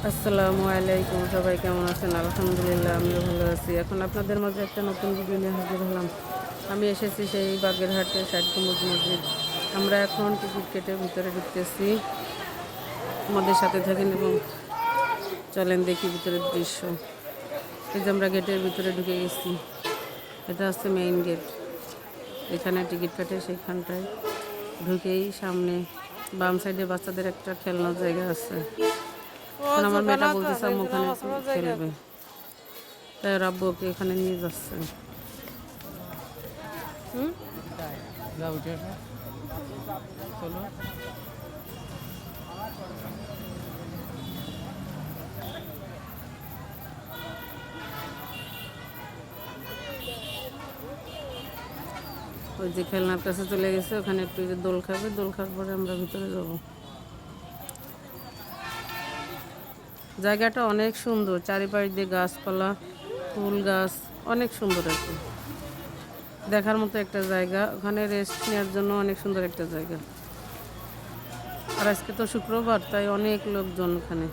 আসসালামু আলাইকুম, সবাই কেমন আছেন? আলহামদুলিল্লাহ, আমিও ভালো আছি। এখন আপনাদের মাঝে একটা নতুন ভিডিও নিয়ে হাজির হলাম। আমি এসেছি সেই বাগেরহাটের ষাট গম্বুজ মসজিদ। আমরা এখন টিকিট কেটে ভিতরে ঢুকতেছি। আমাদের সাথে থাকেন এবং চলেন দেখি ভিতরের দৃশ্য। এই যে আমরা গেটের ভিতরে ঢুকে গেছি। এটা হচ্ছে মেইন গেট। এখানে টিকিট কাটে সেখানটায় ঢুকেই সামনে বাম সাইডে বাচ্চাদের একটা খেলনার জায়গা আছে। এখন আমার মেয়েটা বলতেছে আম্মু ওখানে খেলবে, তাই ওর আব্বু ওকে এখানে নিয়ে যাচ্ছে। হুম, ওই যে খেলনার কাছে চলে গেছে, ওখানে একটু যে দোল খাবে, দোল খাওয়ার পরে আমরা ভিতরে যাব। জায়গাটা অনেক সুন্দর, চারিপাশ দিয়ে গাছপালা, ফুল গাছ, অনেক সুন্দর আর কি। দেখার মতো একটা জায়গা, ওখানে রেস্ট নেওয়ার জন্য অনেক সুন্দর একটা জায়গা। আর আজকে তো শুক্রবার, তাই অনেক লোকজন ওখানে।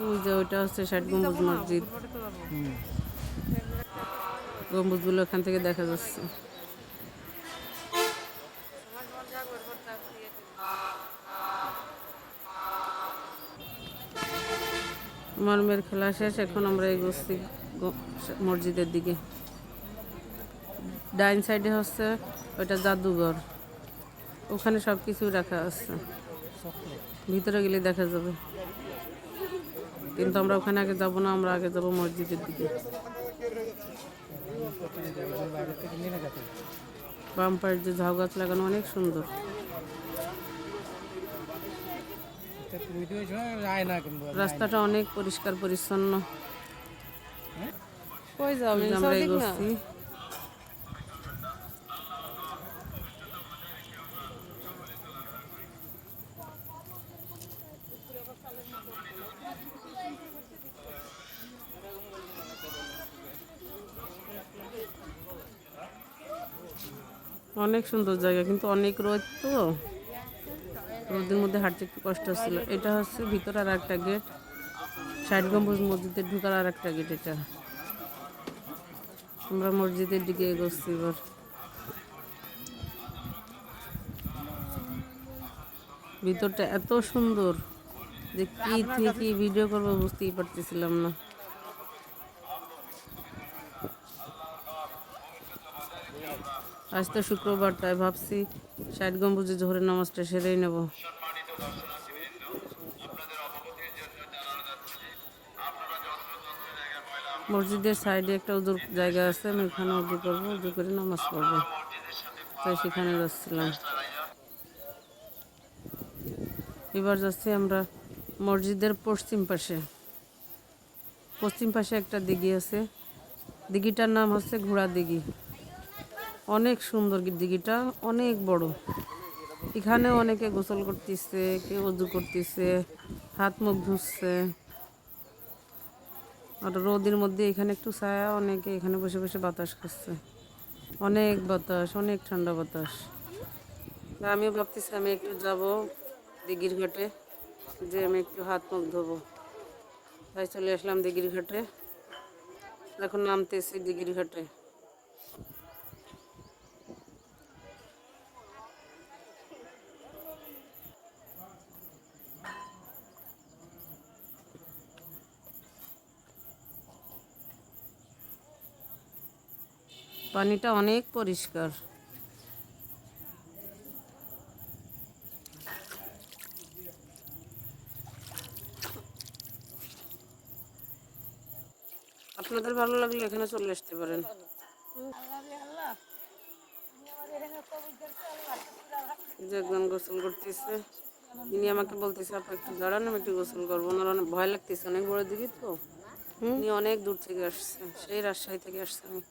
ওই যে ওইটা হচ্ছে ষাট গম্বুজ মসজিদ। গম্বুজগুলো ওখান থেকে দেখা যাচ্ছে। আমার মেয়ের খেলা শেষ, এখন আমরা এগোচ্ছি মসজিদের দিকে। ডাইন সাইডে হচ্ছে ওইটা জাদুঘর, ওখানে সব কিছু রাখা আছে, ভিতরে গেলে দেখা যাবে। কিন্তু আমরা ওখানে আগে যাব না, আমরা আগে যাব মসজিদের দিকে। বাম পাশ যে ঝাউ গাছ লাগানো, অনেক সুন্দর। রাস্তাটা অনেক পরিষ্কার পরিচ্ছন্ন। আমরা এগোচ্ছি। অনেক সুন্দর জায়গা, কিন্তু অনেক রোদ, তো রোদের মধ্যে হাঁটতে একটু কষ্ট হচ্ছিল। এটা হচ্ছে ভিতরে আর একটা গেট, ষাট গম্বুজ মসজিদে ঢুকার আর একটা গেট এটা। আমরা মসজিদের দিকে এগোচ্ছি এবার। ভিতরটা এত সুন্দর যে কি থেকে ভিডিও করবো বুঝতেই পারতেছিলাম না। আজ তো শুক্রবার, তাই ভাবছি ষাট গম্বুজে জোহরের নামাজটা সেরেই নেব। মসজিদের সাইডে একটা উজুর জায়গা আছে, আমি ওখানে উজু করবো, উজু করে নামাজ পড়বো, তাই সেখানে যাচ্ছিলাম। এবার যাচ্ছি আমরা মসজিদের পশ্চিম পাশে। পশ্চিম পাশে একটা দিঘি আছে, দিঘিটার নাম হচ্ছে ঘোড়া দিঘি। অনেক সুন্দর দিঘিটা, অনেক বড়। এখানে অনেকে গোসল করতেছে, কেউ উজু করতেছে, হাত মুখ ধুচ্ছে। আর রোদের মধ্যে এখানে একটু ছায়া, অনেকে এখানে বসে বসে বাতাস খাচ্ছে। অনেক বাতাস, অনেক ঠান্ডা বাতাস। আমিও ভাবতেছি আমি একটু যাব দিঘির ঘাটে, যে আমি একটু হাত মুখ ধোবো, তাই চলে আসলাম দিঘির ঘাটে। এখন নামতেছি দিঘির ঘাটে। পানিটা অনেক পরিষ্কার। আপনাদের ভালো লাগলে এখানে চলে আসতে পারেন। যে একজন গোসল করতেছে, ইনি আমাকে বলতেছে আপনি একটু দাঁড়ান, আমি একটু গোসল করবো। ওনার অনেক ভয় লাগতেছে, অনেক বড় দিকে তো। উনি অনেক দূর থেকে আসছে, সেই রাজশাহী থেকে আসছে। আমি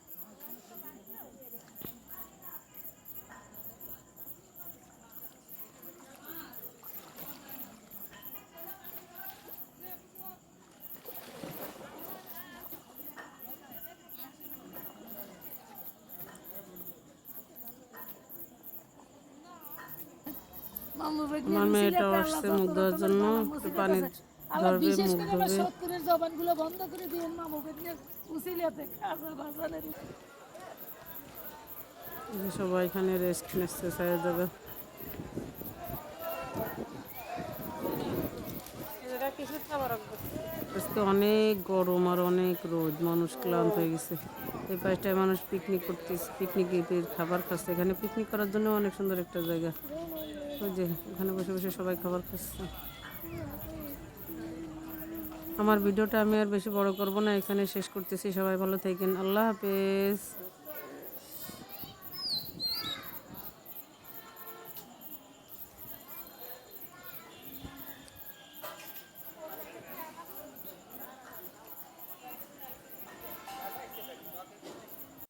মামু বেগনে আমার মেয়েটা উসিলাতে আল্লাহ আসছে যত মুখ দেওয়ার রকমের জন্য, বালা একটু মুসিবত পানি আছে আল্লাহ ধরবে, বিশেষ মুখ করে আমার ধোবে। শত্রুরের জবানগুলো বন্ধ করে দিবেন মামু বেগনে উসিলাতে খাজা বাজানের এই যে সবাই এখানে রেস্ট নিচ্ছে ছায়া যাবে। আজকে অনেক গরম আর অনেক রোদ, মানুষ ক্লান্ত হয়ে গেছে। এই পাশটায় মানুষ পিকনিক করতেছে, পিকনিকের খাবার খাচ্ছে। এখানে পিকনিক করার জন্য অনেক সুন্দর একটা জায়গা। ওই যে ওখানে বসে বসে সবাই খাবার খাচ্ছে। আমার ভিডিওটা আমি আর বেশি বড় করব না, এখানে শেষ করতেছি। সবাই ভালো থাকেন, আল্লাহ হাফেজ।